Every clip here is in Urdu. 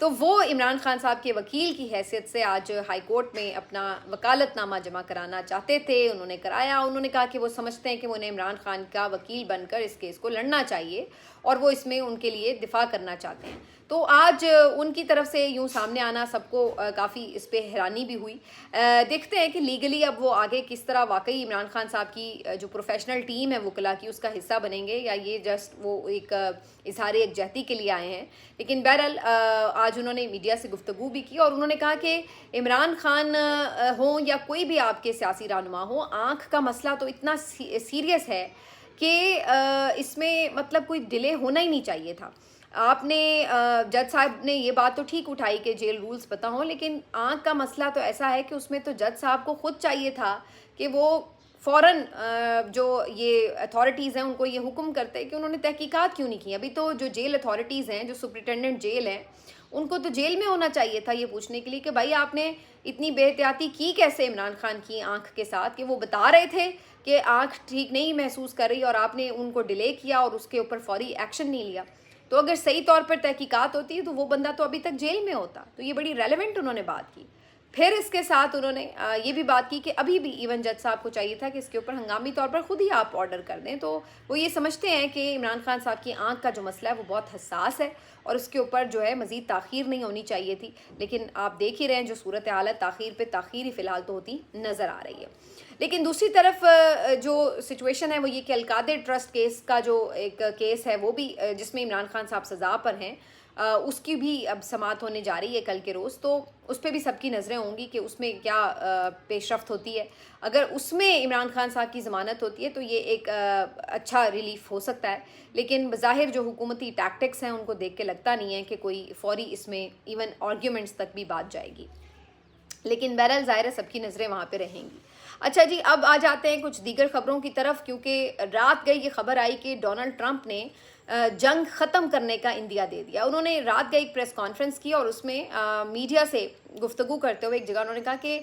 تو وہ عمران خان صاحب کے وکیل کی حیثیت سے آج ہائی کورٹ میں اپنا وکالت نامہ جمع کرانا چاہتے تھے. انہوں نے کرایا. انہوں نے کہا کہ وہ سمجھتے ہیں کہ انہیں عمران خان کا وکیل بن کر اس کیس کو لڑنا چاہیے اور وہ اس میں ان کے لیے دفاع کرنا چاہتے ہیں. تو آج ان کی طرف سے یوں سامنے آنا سب کو کافی اس پہ حیرانی بھی ہوئی. دیکھتے ہیں کہ لیگلی اب وہ آگے کس طرح واقعی عمران خان صاحب کی جو پروفیشنل ٹیم ہے وکلا کی اس کا حصہ بنیں گے یا یہ جسٹ وہ ایک اظہار یکجہتی کے لیے آئے ہیں. لیکن بہرحال آج انہوں نے میڈیا سے گفتگو بھی کی اور انہوں نے کہا کہ عمران خان ہوں یا کوئی بھی آپ کے سیاسی رہنما ہو, آنکھ کا مسئلہ تو اتنا سیریس ہے کہ اس میں مطلب کوئی ڈیلے ہونا ہی نہیں چاہیے تھا. آپ نے جج صاحب نے یہ بات تو ٹھیک اٹھائی کہ جیل رولز پتہ ہوں, لیکن آنکھ کا مسئلہ تو ایسا ہے کہ اس میں تو جج صاحب کو خود چاہیے تھا کہ وہ فوراً جو یہ اتھارٹیز ہیں ان کو یہ حکم کرتے کہ انہوں نے تحقیقات کیوں نہیں کی. ابھی تو جو جیل اتھارٹیز ہیں, جو سپرنٹینڈنٹ جیل ہیں, ان کو تو جیل میں ہونا چاہیے تھا یہ پوچھنے کے لیے کہ بھائی آپ نے اتنی بے احتیاطی کی کیسے عمران خان کی آنکھ کے ساتھ, کہ وہ بتا رہے تھے کہ آنکھ ٹھیک نہیں محسوس کر رہی اور آپ نے ان کو ڈیلے کیا اور اس کے اوپر فوری ایکشن نہیں لیا. تو اگر صحیح طور پر تحقیقات ہوتی ہے تو وہ بندہ تو ابھی تک جیل میں ہوتا. تو یہ بڑی ریلیونٹ انہوں نے بات کی. پھر اس کے ساتھ انہوں نے یہ بھی بات کی کہ ابھی بھی ایون جج صاحب کو چاہیے تھا کہ اس کے اوپر ہنگامی طور پر خود ہی آپ آرڈر کر دیں. تو وہ یہ سمجھتے ہیں کہ عمران خان صاحب کی آنکھ کا جو مسئلہ ہے وہ بہت حساس ہے اور اس کے اوپر جو ہے مزید تاخیر نہیں ہونی چاہیے تھی. لیکن آپ دیکھ ہی رہے ہیں جو صورت حالت تاخیر پہ تاخیر ہی فی الحال تو ہوتی نظر آ رہی ہے. لیکن دوسری طرف جو سچویشن ہے وہ یہ کہ القادر ٹرسٹ کیس کا جو ایک کیس ہے وہ بھی جس میں عمران خان صاحب سزا پر ہیں, اس کی بھی اب سماعت ہونے جا رہی ہے کل کے روز. تو اس پہ بھی سب کی نظریں ہوں گی کہ اس میں کیا پیش رفت ہوتی ہے. اگر اس میں عمران خان صاحب کی ضمانت ہوتی ہے تو یہ ایک اچھا ریلیف ہو سکتا ہے. لیکن بظاہر جو حکومتی ٹیکٹکس ہیں ان کو دیکھ کے لگتا نہیں ہے کہ کوئی فوری اس میں ایون آرگیومنٹس تک بھی بات جائے گی. لیکن بہرحال ظاہر ہے سب کی نظریں وہاں پہ رہیں گی. اچھا جی, اب آ جاتے ہیں کچھ دیگر خبروں کی طرف, کیونکہ رات گئی یہ خبر آئی کہ ڈونلڈ ٹرمپ نے جنگ ختم کرنے کا اندیا دے دیا. انہوں نے رات گئی ایک پریس کانفرنس کی اور اس میں میڈیا سے گفتگو کرتے ہوئے ایک جگہ انہوں نے کہا کہ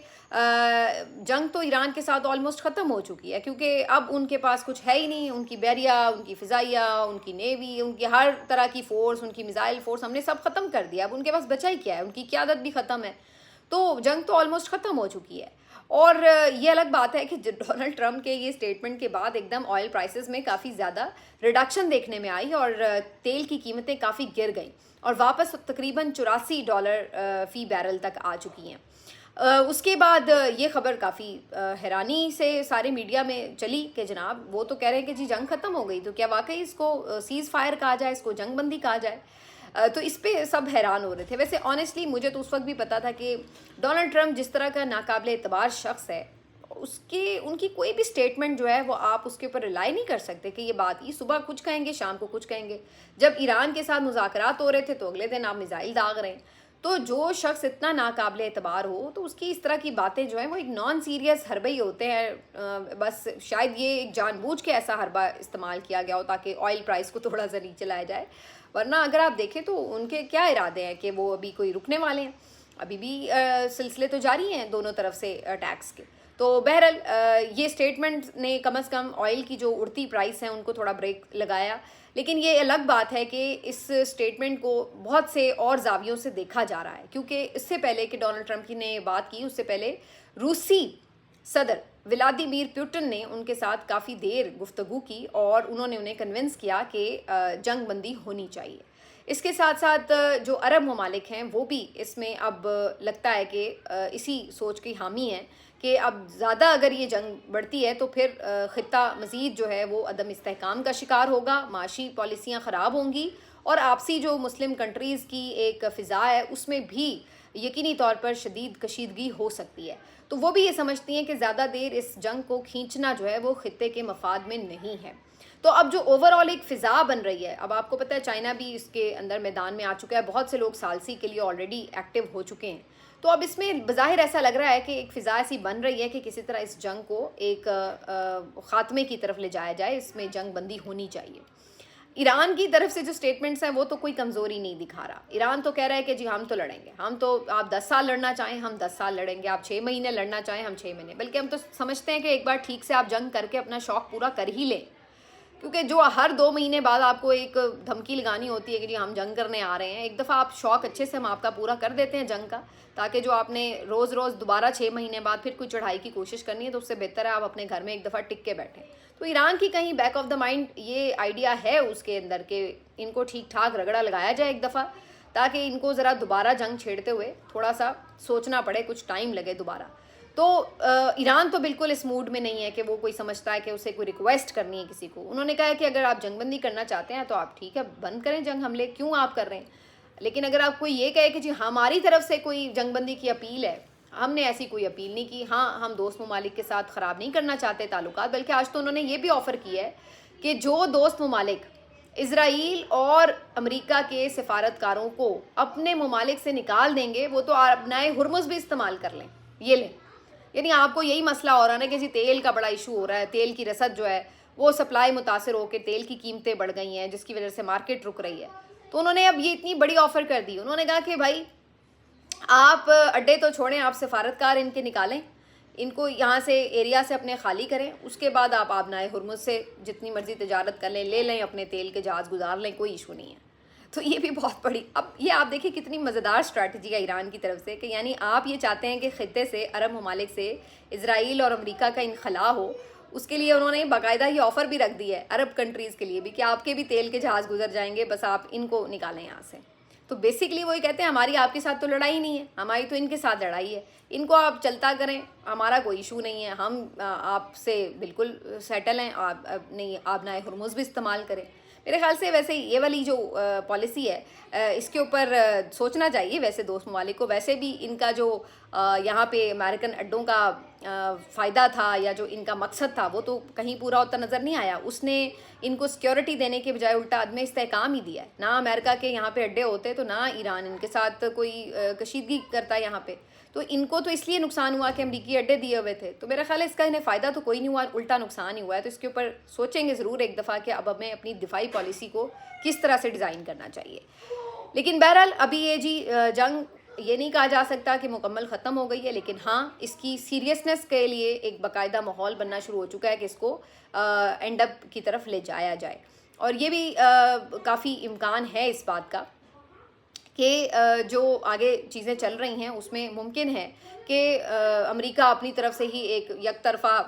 جنگ تو ایران کے ساتھ آلموسٹ ختم ہو چکی ہے, کیونکہ اب ان کے پاس کچھ ہے ہی نہیں. ان کی بحریہ, ان کی فضائیہ, ان کی نیوی, ان کی ہر طرح کی فورس, ان کی میزائل فورس ہم نے سب ختم کر دیا. اب ان کے پاس بچا ہی کیا ہے, ان کی قیادت بھی ختم ہے. تو جنگ تو آلموسٹ ختم ہو چکی ہے. اور یہ الگ بات ہے کہ ڈونلڈ ٹرمپ کے یہ سٹیٹمنٹ کے بعد ایک دم آئل پرائسز میں کافی زیادہ ریڈکشن دیکھنے میں آئی اور تیل کی قیمتیں کافی گر گئیں اور واپس تقریباً $84 فی بیرل تک آ چکی ہیں. اس کے بعد یہ خبر کافی حیرانی سے سارے میڈیا میں چلی کہ جناب وہ تو کہہ رہے ہیں کہ جی جنگ ختم ہو گئی, تو کیا واقعی اس کو سیز فائر کہا جائے, اس کو جنگ بندی کہا جائے؟ تو اس پہ سب حیران ہو رہے تھے. ویسے آنیسٹلی مجھے تو اس وقت بھی پتا تھا کہ ڈونلڈ ٹرمپ جس طرح کا ناقابل اعتبار شخص ہے, ان کی کوئی بھی سٹیٹمنٹ جو ہے وہ آپ اس کے اوپر ریلائی نہیں کر سکتے کہ یہ بات ہی صبح کچھ کہیں گے شام کو کچھ کہیں گے. جب ایران کے ساتھ مذاکرات ہو رہے تھے تو اگلے دن آپ میزائل داغ رہے ہیں. تو جو شخص اتنا ناقابل اعتبار ہو تو اس کی اس طرح کی باتیں جو ہیں وہ ایک نان سیریس حربے ہی ہوتے ہیں. بس شاید یہ ایک جان بوجھ کے ایسا حربہ استعمال کیا گیا ہو تاکہ آئل پرائس کو تھوڑا سا نیچے لایا جائے, ورنہ اگر آپ دیکھیں تو ان کے کیا ارادے ہیں کہ وہ ابھی کوئی رکنے والے ہیں. ابھی بھی سلسلے تو جاری ہیں دونوں طرف سے ٹیکس کے. تو بہرحال یہ سٹیٹمنٹ نے کم از کم آئل کی جو اڑتی پرائس ہیں ان کو تھوڑا بریک لگایا. لیکن یہ الگ بات ہے کہ اس سٹیٹمنٹ کو بہت سے اور زاویوں سے دیکھا جا رہا ہے, کیونکہ اس سے پہلے کہ ڈونلڈ ٹرمپ کی نے یہ بات کی, اس سے پہلے روسی صدر ولادیمیر پیوٹن نے ان کے ساتھ کافی دیر گفتگو کی اور انہوں نے انہیں کنونس کیا کہ جنگ بندی ہونی چاہیے. اس کے ساتھ ساتھ جو عرب ممالک ہیں وہ بھی اس میں اب لگتا ہے کہ اسی سوچ کی حامی ہیں کہ اب زیادہ اگر یہ جنگ بڑھتی ہے تو پھر خطہ مزید جو ہے وہ عدم استحکام کا شکار ہوگا, معاشی پالیسیاں خراب ہوں گی اور آپسی جو مسلم کنٹریز کی ایک فضا ہے اس میں بھی یقینی طور پر شدید کشیدگی ہو سکتی ہے. تو وہ بھی یہ سمجھتی ہیں کہ زیادہ دیر اس جنگ کو کھینچنا جو ہے وہ خطے کے مفاد میں نہیں ہے. تو اب جو اوور آل ایک فضا بن رہی ہے, اب آپ کو پتہ ہے چائنا بھی اس کے اندر میدان میں آ چکا ہے, بہت سے لوگ ثالثی کے لیے آلریڈی ایکٹیو ہو چکے ہیں. تو اب اس میں بظاہر ایسا لگ رہا ہے کہ ایک فضا ایسی بن رہی ہے کہ کسی طرح اس جنگ کو ایک خاتمے کی طرف لے جایا جائے, اس میں جنگ بندی ہونی چاہیے. ایران کی طرف سے جو سٹیٹمنٹس ہیں وہ تو کوئی کمزوری نہیں دکھا رہا. ایران تو کہہ رہا ہے کہ جی ہم تو لڑیں گے, ہم تو آپ 10 سال لڑنا چاہیں ہم 10 سال لڑیں گے, آپ 6 مہینے لڑنا چاہیں ہم 6 مہینے, بلکہ ہم تو سمجھتے ہیں کہ ایک بار ٹھیک سے آپ جنگ کر کے اپنا شوق پورا کر ہی لیں. کیونکہ جو ہر 2 مہینے بعد آپ کو ایک دھمکی لگانی ہوتی ہے کہ جی ہم جنگ کرنے آ رہے ہیں، ایک دفعہ آپ شوق اچھے سے ہم آپ کا پورا کر دیتے ہیں جنگ کا، تاکہ جو آپ نے روز روز دوبارہ 6 مہینے بعد پھر کوئی چڑھائی کی کوشش کرنی ہے تو اس سے بہتر ہے آپ اپنے گھر میں ایک دفعہ ٹک کے بیٹھیں. تو ایران کی کہیں بیک آف دا مائنڈ یہ آئیڈیا ہے اس کے اندر کہ ان کو ٹھیک ٹھاک رگڑا لگایا جائے ایک دفعہ، تاکہ ان کو ذرا دوبارہ جنگ چھیڑتے ہوئے تھوڑا سا سوچنا پڑے، کچھ ٹائم لگے دوبارہ. تو ایران تو بالکل اس موڈ میں نہیں ہے کہ وہ کوئی سمجھتا ہے کہ اسے کوئی ریکویسٹ کرنی ہے کسی کو. انہوں نے کہا ہے کہ اگر آپ جنگ بندی کرنا چاہتے ہیں تو آپ ٹھیک ہے بند کریں جنگ، حملے کیوں آپ کر رہے ہیں. لیکن اگر آپ کوئی یہ کہے کہ جی ہماری طرف سے کوئی جنگ بندی کی اپیل ہے، ہم نے ایسی کوئی اپیل نہیں کی. ہاں ہم دوست ممالک کے ساتھ خراب نہیں کرنا چاہتے تعلقات، بلکہ آج تو انہوں نے یہ بھی آفر کیا ہے کہ جو دوست ممالک اسرائیل اور امریکہ کے سفارتکاروں کو اپنے ممالک سے نکال دیں گے وہ تو ابنائے ہرمز بھی استعمال کر لیں. یہ لیں، یعنی آپ کو یہی مسئلہ ہو رہا ہے نا کہ جی تیل کا بڑا ایشو ہو رہا ہے، تیل کی رسد جو ہے وہ سپلائی متاثر ہو کے تیل کی قیمتیں بڑھ گئی ہیں، جس کی وجہ سے مارکیٹ رک رہی ہے. تو انہوں نے اب یہ اتنی بڑی آفر کر دی. انہوں نے کہا کہ بھائی آپ اڈے تو چھوڑیں، آپ سفارتکار ان کے نکالیں، ان کو یہاں سے ایریا سے اپنے خالی کریں، اس کے بعد آپ آبنائے ہرمز سے جتنی مرضی تجارت کر لیں، لے لیں اپنے تیل کے جہاز گزار لیں، کوئی ایشو نہیں ہے. تو یہ بھی بہت بڑی، اب یہ آپ دیکھیں کتنی مزیدار اسٹریٹجی ہے ایران کی طرف سے کہ یعنی آپ یہ چاہتے ہیں کہ خطے سے، عرب ممالک سے اسرائیل اور امریکہ کا انخلا ہو. اس کے لیے انہوں نے باقاعدہ یہ آفر بھی رکھ دی ہے عرب کنٹریز کے لیے بھی کہ آپ کے بھی تیل کے جہاز گزر جائیں گے، بس آپ ان کو نکالیں یہاں سے. تو بیسکلی وہ یہ کہتے ہیں ہماری آپ کے ساتھ تو لڑائی نہیں ہے، ہماری تو ان کے ساتھ لڑائی ہے، ان کو آپ چلتا کریں، ہمارا کوئی ایشو نہیں ہے، ہم آپ سے بالکل سیٹل ہیں، آپ نہیں آبنائے ہرمز بھی استعمال کریں. میرے خیال سے ویسے یہ والی جو پالیسی ہے اس کے اوپر سوچنا چاہیے ویسے دوست ممالک کو. ویسے بھی ان کا جو یہاں پہ امریکن اڈوں کا فائدہ تھا یا جو ان کا مقصد تھا وہ تو کہیں پورا ہوتا نظر نہیں آیا. اس نے ان کو سیکیورٹی دینے کے بجائے الٹا عدم استحکام ہی دیا ہے. نہ امریکہ کے یہاں پہ اڈے ہوتے تو نہ ایران ان کے ساتھ کوئی کشیدگی کرتا یہاں پہ. تو ان کو تو اس لیے نقصان ہوا کہ امریکی اڈے دیے ہوئے تھے. تو میرا خیال ہے اس کا انہیں فائدہ تو کوئی نہیں ہوا، الٹا نقصان ہی ہوا ہے. تو اس کے اوپر سوچیں گے ضرور ایک دفعہ کہ اب ہمیں اپنی دفاعی پالیسی کو کس طرح سے ڈیزائن کرنا چاہیے. لیکن بہرحال ابھی یہ جی جنگ یہ نہیں کہا جا سکتا کہ مکمل ختم ہو گئی ہے، لیکن ہاں اس کی سیریسنس کے لیے ایک باقاعدہ ماحول بننا شروع ہو چکا ہے کہ اس کو اینڈ اپ کی طرف لے جایا جائے. اور یہ بھی کافی امکان ہے اس بات کا کہ جو آگے چیزیں چل رہی ہیں اس میں ممکن ہے کہ امریکہ اپنی طرف سے ہی ایک یک طرفہ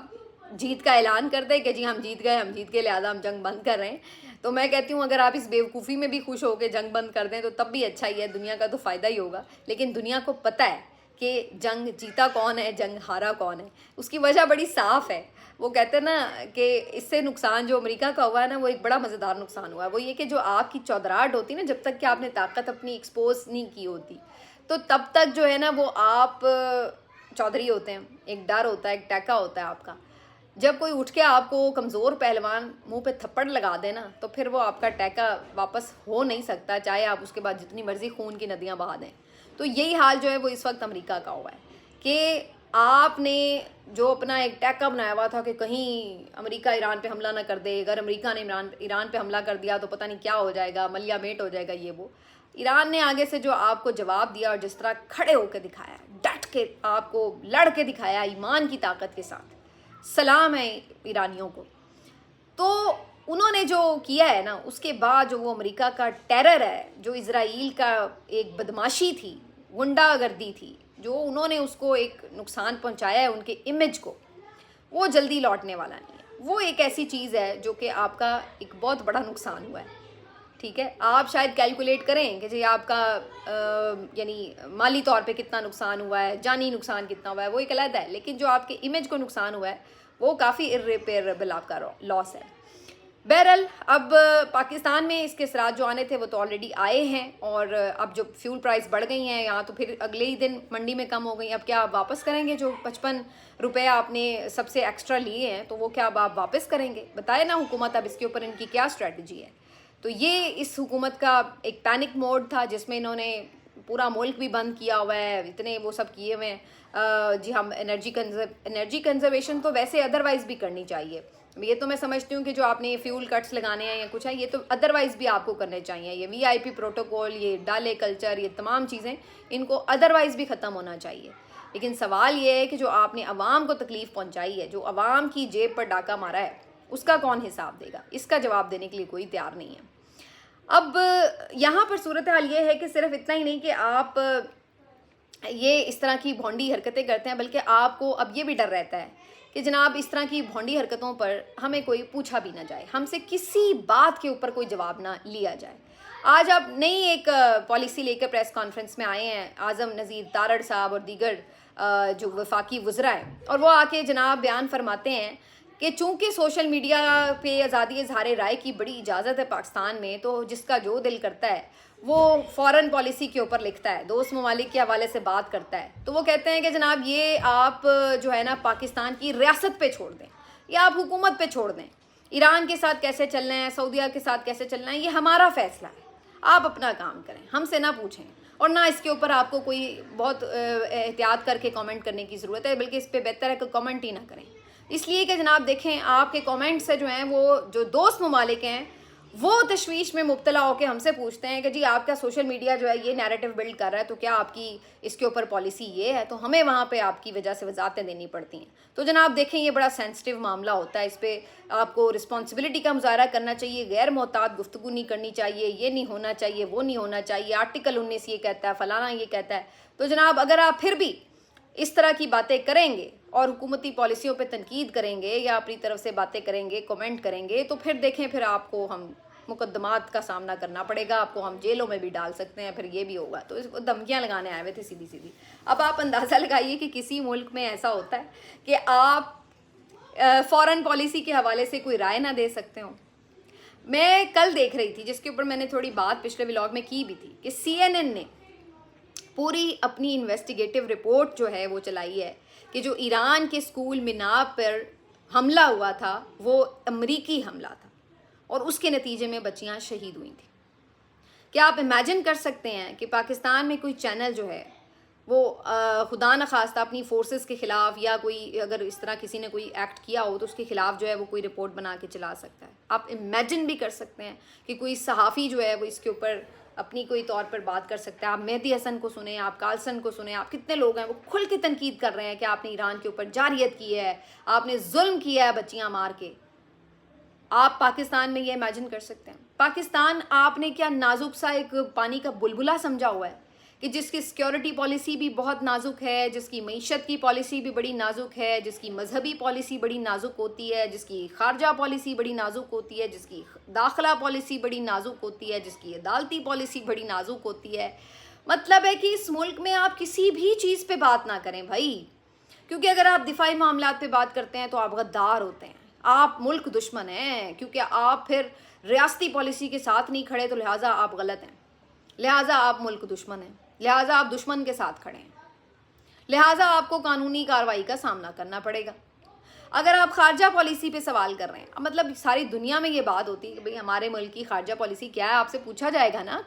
جیت کا اعلان کر دے کہ جی ہم جیت گئے لہٰذا ہم جنگ بند کر رہے ہیں. تو میں کہتی ہوں اگر آپ اس بیوقوفی میں بھی خوش ہو کے جنگ بند کر دیں تو تب بھی اچھا ہی ہے، دنیا کا تو فائدہ ہی ہوگا. لیکن دنیا کو پتہ ہے کہ جنگ جیتا کون ہے، جنگ ہارا کون ہے. اس کی وجہ بڑی صاف ہے. وہ کہتے ہیں نا کہ اس سے نقصان جو امریکہ کا ہوا ہے نا وہ ایک بڑا مزیدار نقصان ہوا ہے. وہ یہ کہ جو آپ کی چودراہٹ ہوتی ہے نا، جب تک کہ آپ نے طاقت اپنی ایکسپوز نہیں کی ہوتی تو تب تک جو ہے نا وہ آپ چودھری ہوتے ہیں. ایک ڈر ہوتا ہے، ایک ٹیکا ہوتا ہے آپ کا. جب کوئی اٹھ کے آپ کو کمزور پہلوان منہ پہ تھپڑ لگا دے نا تو پھر وہ آپ کا ٹیکا واپس ہو نہیں سکتا، چاہے آپ اس کے بعد جتنی مرضی خون کی ندیاں بہا دیں. تو یہی حال جو ہے وہ اس وقت امریکہ کا ہوا ہے کہ آپ نے جو اپنا ایک ٹیکا بنایا ہوا تھا کہ کہیں امریکہ ایران پہ حملہ نہ کر دے، اگر امریکہ نے ایران پہ حملہ کر دیا تو پتہ نہیں کیا ہو جائے گا، ملیا میٹ ہو جائے گا یہ وہ. ایران نے آگے سے جو آپ کو جواب دیا اور جس طرح کھڑے ہو کے دکھایا، ڈٹ کے آپ کو لڑ کے دکھایا ایمان کی طاقت کے ساتھ، سلام ہے ایرانیوں کو. تو انہوں نے جو کیا ہے نا اس کے بعد جو وہ امریکہ کا ٹیرر ہے، جو اسرائیل کا ایک بدماشی تھی، غنڈہ گردی تھی، جو انہوں نے اس کو ایک نقصان پہنچایا ہے ان کے امیج کو، وہ جلدی لوٹنے والا نہیں ہے. وہ ایک ایسی چیز ہے جو کہ آپ کا ایک بہت بڑا نقصان ہوا ہے. ٹھیک ہے، آپ شاید کیلکولیٹ کریں کہ جی آپ کا یعنی مالی طور پہ کتنا نقصان ہوا ہے، جانی نقصان کتنا ہوا ہے، وہ ایک علیحدہ ہے. لیکن جو آپ کے امیج کو نقصان ہوا ہے وہ کافی ارریپیریبل آپ کا لاس ہے. بہرحال اب پاکستان میں اس کے اثرات جو آنے تھے وہ تو آلریڈی آئے ہیں، اور اب جو فیول پرائس بڑھ گئی ہیں یہاں تو پھر اگلے ہی دن منڈی میں کم ہو گئی. اب کیا آپ واپس کریں گے جو 55 روپے آپ نے سب سے ایکسٹرا لیے ہیں، تو وہ کیا اب آپ واپس کریں گے؟ بتائے نا حکومت اب اس کے اوپر ان کی کیا اسٹریٹجی ہے. تو یہ اس حکومت کا ایک پینک موڈ تھا جس میں انہوں نے پورا ملک بھی بند کیا ہوا ہے، اتنے وہ سب کیے ہوئے ہیں. جی ہم انرجی کنزرویشن تو ویسے ادروائز بھی کرنی چاہیے. یہ تو میں سمجھتی ہوں کہ جو آپ نے فیول کٹس لگانے ہیں یا کچھ ہے یہ تو ادروائز بھی آپ کو کرنے چاہیے. یہ VIP پروٹوکول، یہ ڈالے کلچر، یہ تمام چیزیں ان کو ادروائز بھی ختم ہونا چاہیے. لیکن سوال یہ ہے کہ جو آپ نے عوام کو تکلیف پہنچائی ہے، جو عوام کی جیب پر ڈاکہ مارا ہے، اس کا کون حساب دے گا؟ اس کا جواب دینے کے لیے کوئی تیار نہیں ہے۔ اب یہاں پر صورتحال یہ ہے کہ صرف اتنا ہی نہیں کہ آپ یہ اس طرح کی بھونڈی حرکتیں کرتے ہیں، بلکہ آپ کو اب یہ بھی ڈر رہتا ہے کہ جناب اس طرح کی بھونڈی حرکتوں پر ہمیں کوئی پوچھا بھی نہ جائے، ہم سے کسی بات کے اوپر کوئی جواب نہ لیا جائے۔ آج آپ نئی ایک پالیسی لے کر پریس کانفرنس میں آئے ہیں اعظم نذیر تارڑ صاحب اور دیگر جو وفاقی وزراء ہیں، اور وہ آ کے جناب بیان فرماتے ہیں کہ چونکہ سوشل میڈیا پہ آزادی اظہار رائے کی بڑی اجازت ہے پاکستان میں، تو جس کا جو دل کرتا ہے وہ فورن پالیسی کے اوپر لکھتا ہے، دوست ممالک کے حوالے سے بات کرتا ہے۔ تو وہ کہتے ہیں کہ جناب یہ آپ جو ہے نا پاکستان کی ریاست پہ چھوڑ دیں یا آپ حکومت پہ چھوڑ دیں، ایران کے ساتھ کیسے چلنا ہے، سعودیہ کے ساتھ کیسے چلنا ہے، یہ ہمارا فیصلہ ہے، آپ اپنا کام کریں، ہم سے نہ پوچھیں، اور نہ اس کے اوپر آپ کو کوئی بہت احتیاط کر کے کامنٹ کرنے کی ضرورت ہے، بلکہ اس پہ بہتر ہے کہ کامنٹ ہی نہ کریں۔ اس لیے کہ جناب دیکھیں آپ کے کامنٹ سے جو ہیں وہ جو دوست ممالک ہیں وہ تشویش میں مبتلا ہو کے ہم سے پوچھتے ہیں کہ جی آپ کا سوشل میڈیا جو ہے یہ نیریٹو بلڈ کر رہا ہے، تو کیا آپ کی اس کے اوپر پالیسی یہ ہے؟ تو ہمیں وہاں پہ آپ کی وجہ سے وضاحتیں دینی پڑتی ہیں۔ تو جناب دیکھیں یہ بڑا سینسٹیو معاملہ ہوتا ہے، اس پہ آپ کو رسپانسبلٹی کا مظاہرہ کرنا چاہیے، غیر محتاط گفتگو نہیں کرنی چاہیے، یہ نہیں ہونا چاہیے، وہ نہیں ہونا چاہیے، آرٹیکل 19 یہ کہتا ہے، فلانا یہ کہتا ہے۔ تو جناب اگر آپ پھر بھی اس طرح کی باتیں کریں گے اور حکومتی پالیسیوں پہ تنقید کریں گے یا اپنی طرف سے باتیں کریں گے، کمنٹ کریں گے، تو پھر دیکھیں پھر آپ کو ہم مقدمات کا سامنا کرنا پڑے گا، آپ کو ہم جیلوں میں بھی ڈال سکتے ہیں، پھر یہ بھی ہوگا۔ تو اس کو دھمکیاں لگانے آئے ہوئے تھے سیدھی سیدھی۔ اب آپ اندازہ لگائیے کہ کسی ملک میں ایسا ہوتا ہے کہ آپ فورن پالیسی کے حوالے سے کوئی رائے نہ دے سکتے ہوں۔ میں کل دیکھ رہی تھی، جس کے اوپر میں نے تھوڑی بات پچھلے ولاگ میں کی بھی تھی، کہ CNN نے پوری اپنی انویسٹیگیٹو رپورٹ جو ہے وہ چلائی ہے کہ جو ایران کے اسکول مناب پر حملہ ہوا تھا وہ امریکی حملہ تھا، اور اس کے نتیجے میں بچیاں شہید ہوئی تھیں۔ کیا آپ امیجن کر سکتے ہیں کہ پاکستان میں کوئی چینل جو ہے وہ خدا نخواستہ اپنی فورسز کے خلاف یا کوئی اگر اس طرح کسی نے کوئی ایکٹ کیا ہو تو اس کے خلاف جو ہے وہ کوئی رپورٹ بنا کے چلا سکتا ہے؟ آپ امیجن بھی کر سکتے ہیں کہ کوئی صحافی جو ہے وہ اس کے اوپر اپنی کوئی طور پر بات کر سکتا ہے؟ آپ مہدی حسن کو سنیں، آپ کارلسن کو سنیں، آپ کتنے لوگ ہیں وہ کھل کے تنقید کر رہے ہیں کہ آپ نے ایران کے اوپر جارحیت کی ہے، آپ نے ظلم کیا ہے بچیاں مار کے۔ آپ پاکستان میں یہ امیجن کر سکتے ہیں؟ پاکستان آپ نے کیا نازک سا ایک پانی کا بلبلہ سمجھا ہوا ہے کہ جس کی سیکیورٹی پالیسی بھی بہت نازک ہے، جس کی معیشت کی پالیسی بھی بڑی نازک ہے، جس کی مذہبی پالیسی بڑی نازک ہوتی ہے، جس کی خارجہ پالیسی بڑی نازک ہوتی ہے، جس کی داخلہ پالیسی بڑی نازک ہوتی ہے، جس کی عدالتی پالیسی بڑی نازک ہوتی ہے؟ مطلب ہے کہ اس ملک میں آپ کسی بھی چیز پہ بات نہ کریں بھائی، کیونکہ اگر آپ دفاعی معاملات پہ بات کرتے ہیں تو آپ غدار ہوتے ہیں، آپ ملک دشمن ہیں، کیونکہ آپ پھر ریاستی پالیسی کے ساتھ نہیں کھڑے، تو لہٰذا آپ غلط ہیں، لہٰذا آپ ملک دشمن ہیں، لہٰذا آپ دشمن کے ساتھ کھڑے ہیں، لہٰذا آپ کو قانونی کارروائی کا سامنا کرنا پڑے گا۔ اگر آپ خارجہ پالیسی پہ سوال کر رہے ہیں، اب مطلب ساری دنیا میں یہ بات ہوتی ہے کہ بھئی ہمارے ملک کی خارجہ پالیسی کیا ہے، آپ سے پوچھا جائے گا نا،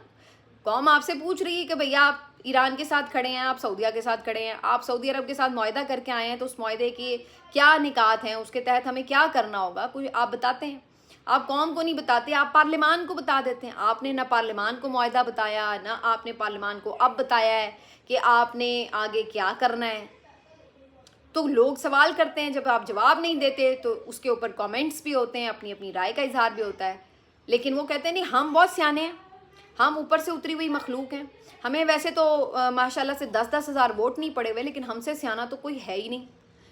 قوم آپ سے پوچھ رہی ہے کہ بھیا آپ ایران کے ساتھ کھڑے ہیں، آپ سعودیہ کے ساتھ کھڑے ہیں، آپ سعودی عرب کے ساتھ معاہدہ کر کے آئے ہیں، تو اس معاہدے کے کیا نکات ہیں، اس کے تحت ہمیں کیا کرنا ہوگا، کوئی آپ بتاتے ہیں؟ آپ قوم کو نہیں بتاتے، آپ پارلیمان کو بتا دیتے ہیں۔ آپ نے نہ پارلیمان کو معاہدہ بتایا، نہ آپ نے پارلیمان کو اب بتایا ہے کہ آپ نے آگے کیا کرنا ہے۔ تو لوگ سوال کرتے ہیں، جب آپ جواب نہیں دیتے تو اس کے اوپر کامنٹس بھی ہوتے ہیں، اپنی اپنی رائے کا اظہار بھی ہوتا ہے، لیکن وہ کہتے ہیں نہیں ہم بہت سیانے ہیں، ہم اوپر سے اتری ہوئی مخلوق ہیں، ہمیں ویسے تو ماشاءاللہ سے 10-10 ہزار ووٹ نہیں پڑے ہوئے، لیکن ہم سے سیانا تو کوئی ہے ہی نہیں،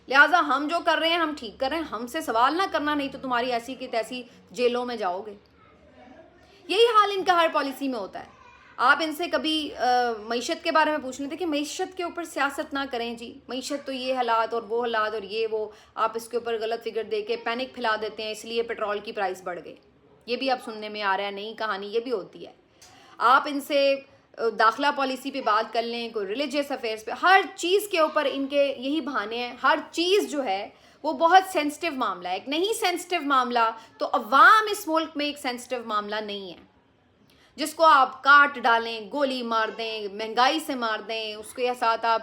لہٰذا ہم جو کر رہے ہیں ہم ٹھیک کر رہے ہیں، ہم سے سوال نہ کرنا، نہیں تو تمہاری ایسی کی تیسی جیلوں میں جاؤ گے۔ یہی حال ان کا ہر پالیسی میں ہوتا ہے۔ آپ ان سے کبھی معیشت کے بارے میں پوچھ لیتے کہ معیشت کے اوپر سیاست نہ کریں جی، معیشت تو یہ حالات اور وہ حالات اور یہ وہ، آپ اس کے اوپر غلط فگر دے کے پینک پھیلا دیتے ہیں، اس لیے پیٹرول کی پرائس بڑھ گئی، یہ بھی اب سننے میں آ رہا ہے، نئی کہانی یہ بھی ہوتی ہے۔ آپ ان سے داخلہ پالیسی پہ بات کر لیں، کوئی ریلیجیس افیئرس پہ، ہر چیز کے اوپر ان کے یہی بہانے ہیں، ہر چیز جو ہے وہ بہت سینسٹیو معاملہ ہے۔ ایک نہیں سینسٹیو معاملہ تو عوام اس ملک میں ایک سینسٹیو معاملہ نہیں ہے، جس کو آپ کاٹ ڈالیں، گولی مار دیں، مہنگائی سے مار دیں، اس کے ساتھ آپ